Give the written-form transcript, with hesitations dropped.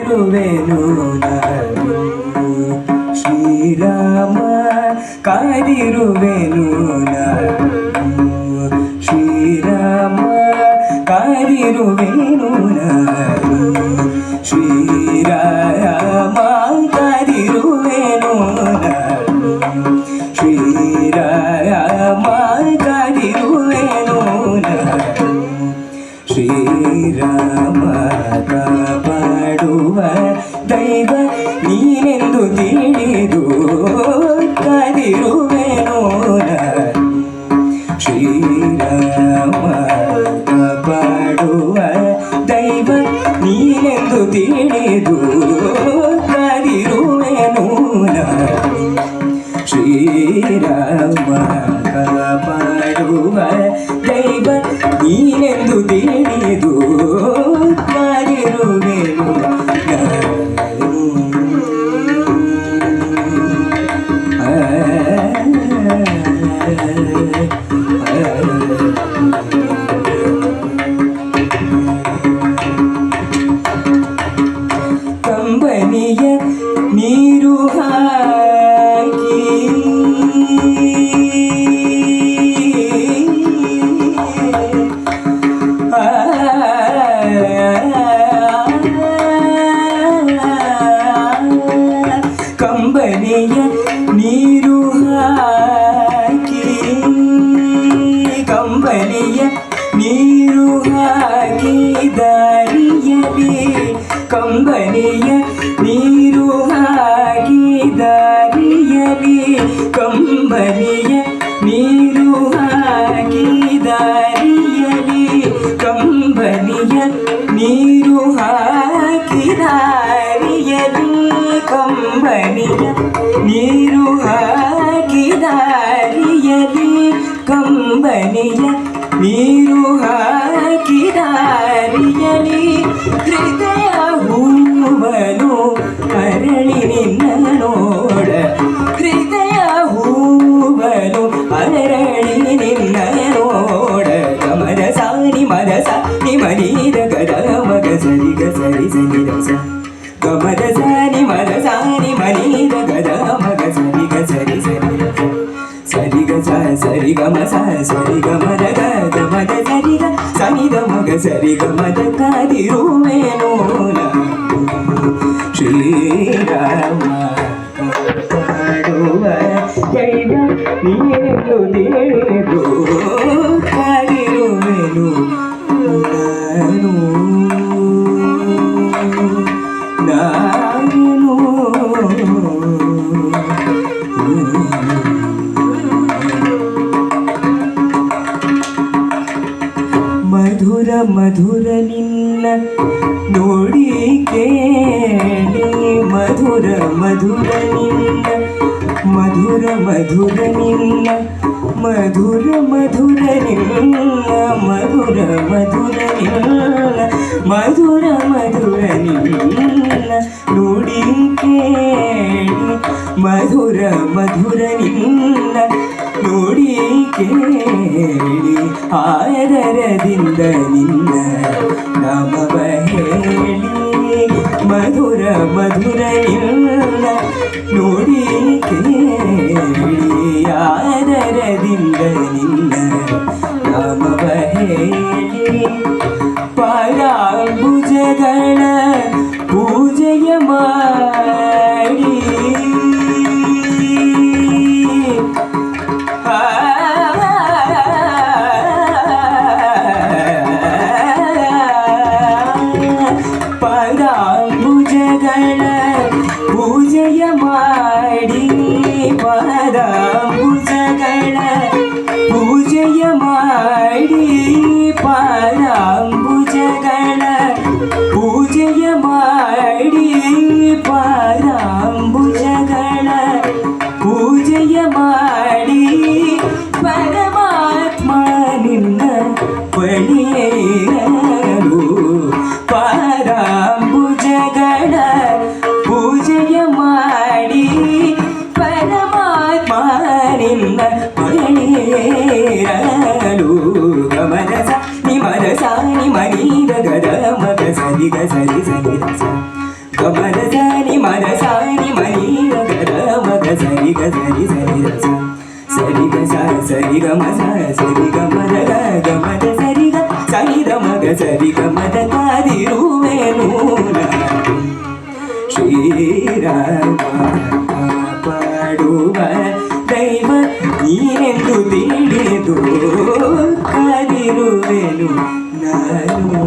ಇರುವೆನು ನಾನು ಶ್ರೀರಾಮ ಕಾದಿರುವೆನು ನಾನು ಶ್ರೀರಾಮ ಕಾದಿರುವೆನು ನಾನು ಶ್ರೀರಾಮ ಕಾದಿರುವೆನು ನಾನು ಶ್ರೀರಾಮ ಕಾದಿರುವೆನು ನಾನು ಶ್ರೀರಾಮ ಕಾಪಾಡುವ ದೈವ ನೀನೆಂದು ತಿಳಿದು ಕಾದಿರುವೆನು ನಾನು ಶ್ರೀರಾಮ ಕಾಪಾಡುವ ದೈವ ನೀನೆಂದು ತಿಳಿದು ಕಾದಿರುವೆನು ನಾನು ಶ್ರೀರಾಮ ಕಾಪಾಡುವ ದೈವ ನೀನೆಂದು ತಿಳಿದು ಕಾದಿರುವೆನು ಕಂಬನಿಯ ನೀರು ಹಾಕಿ ಕಂಬನಿಯ ನೀರು ಹಾಕಿ ಕಂಬನಿಯ ನೀರು ಹಾಕಿ ದಾರಿಯಲಿ ಕಂಬನಿಯ ನೀರು ಹಾಕಿ ದಾರಿಯಲಿ ಕಂಬನಿಯ ನೀರು ಹಾಕಿ ದಾರಿಯಲಿ ಕಂಬನಿಯ ನೀರು ಹಾಕಿ ದಾರಿಯಲಿ ಕಂಬನಿಯ ನೀರು ಹಾಕಿ ದಾರಿಯಲಿ ಕಂಬನಿಯ ನೀರು ಹಾಕಿ ದಾರಿಯಲಿ ಹೃದಯ ಹೂವನು ಅರಳಿ ನಿನ್ನ ನೋಡ ಹೃದಯ ಹೂವನು ಅರಳಿ ನಿನ್ನ ನೋಡ ಗಮನ ಸಾನಿ ಮದ ಸಾನಿ ಮನೀದ ಗದ ಮಗ ಸರಿ ಗ ಸರಿ ಸರಿ ರಸ ಗಮದ ಸಾನಿ ಮದ ಸಾನಿ ಮನೀದ ಗದ ಮಗ ಸರಿ ಗ ಸರಿ ಸರಿ ರಸ ಸರಿ ಗ ಸರಿ ಗ ಮ ಸರಿ ಗ ಮದ ಗ ಮದ ಸರಿ ಗ ಸನಿ ದ ಮಗ ಸರಿ ಗ ಮದ ಕಾದಿರುವೆನು ನಾನು ಶ್ರೀರಾಮ ಕಾಪಾಡುವ ದೈವ ನೀನೆಂದು ತಿಳಿದು ಕಾದಿರುವೆನು ನಾನು ಮಧುರ ಮಧುರ ನಿನ್ನ ನೋಡಿ ಕೇಳಿ ಮಧುರ ಮಧುರ ನಿನ್ನ ಮಧುರ ಮಧುರ ನಿನ್ನ ಮಧುರ ಮಧುರ ನಿನ್ನ ಮಧುರ ಮಧುರ ನಿನ್ನ ಮಧುರ ಮಧುರ ನಿನ್ನ ನೋಡಿ ಕೇಳಿ ಮಧುರ ಮಧುರ ನಿನ್ನ ನೋಡಿ ಕೇಳಿ ಆದರದಿಂದ ನಿನ್ನ ನಾಮವ ಹೇಳಿ ಮಧುರ ಮಧುರ ನಿನ್ನ ನೋಡಿ ಕೇಳಿ ಆದರದಿಂದ ನಿನ್ನ ನಾಮವ ಹೇಳಿ ಪಾದಾಂಬುಜಗಳ ಪೂಜೆಯ ಮಾಡಿ ಪಾದಾಂಬುಜಗಳ ಪೂಜೆಯ ಮಾಡಿ ಪಾದಾಂಬುಜಗಳ ಪೂಜೆಯ ಮಾಡಿ ಪಾದಾಂಬುಜಗಳ ಪೂಜೆಯ ಮಾಡಿ ಪಾದಾಂಬುಜಗಳ ಪೂಜೆಯ ಮಾಡಿ ಪರಮಾತ್ಮ ನಿನ್ನ ಬಳಿಯೇ ಇರಲು ಪಾದಾಂಬುಜಗಳ ಪೂಜೆಯ ಮಾಡಿ ಪರಮಾತ್ಮ ನಿನ್ನ ಬಳಿಯೇ ಇರಲು ಗಮನ ಸ ನಿ ಮದ ಸ ನಿ ಮನಿ ದ ಗದ ಮಗ ಸರಿ ಗ ಸರಿ ಸರಿ ಸ ಗಮನ ಸನಿ ಮದ ಸಾನಿ ಮನಿ ಗದ ಮಗ ಸರಿ ಗ ಸರಿ ಸರಿ ರಸ ಸರಿ ಗ ಸ ಸರಿ ಗ ಮ ಸ ಸರಿ ಗ ಮದ ಗ ಗಮದ ಸರಿ ಗ ಸರಿ ಗ ಮಗ ಸರಿ ಗ ಮದ ಕಾದಿರುವೆನು ನಾನು ಶ್ರೀರಾಮ ಕಾಪಾಡುವ ದೈವ ನೀನೆಂದು ತಿಳಿದು ಕಾದಿರುವೆನು ನಾನು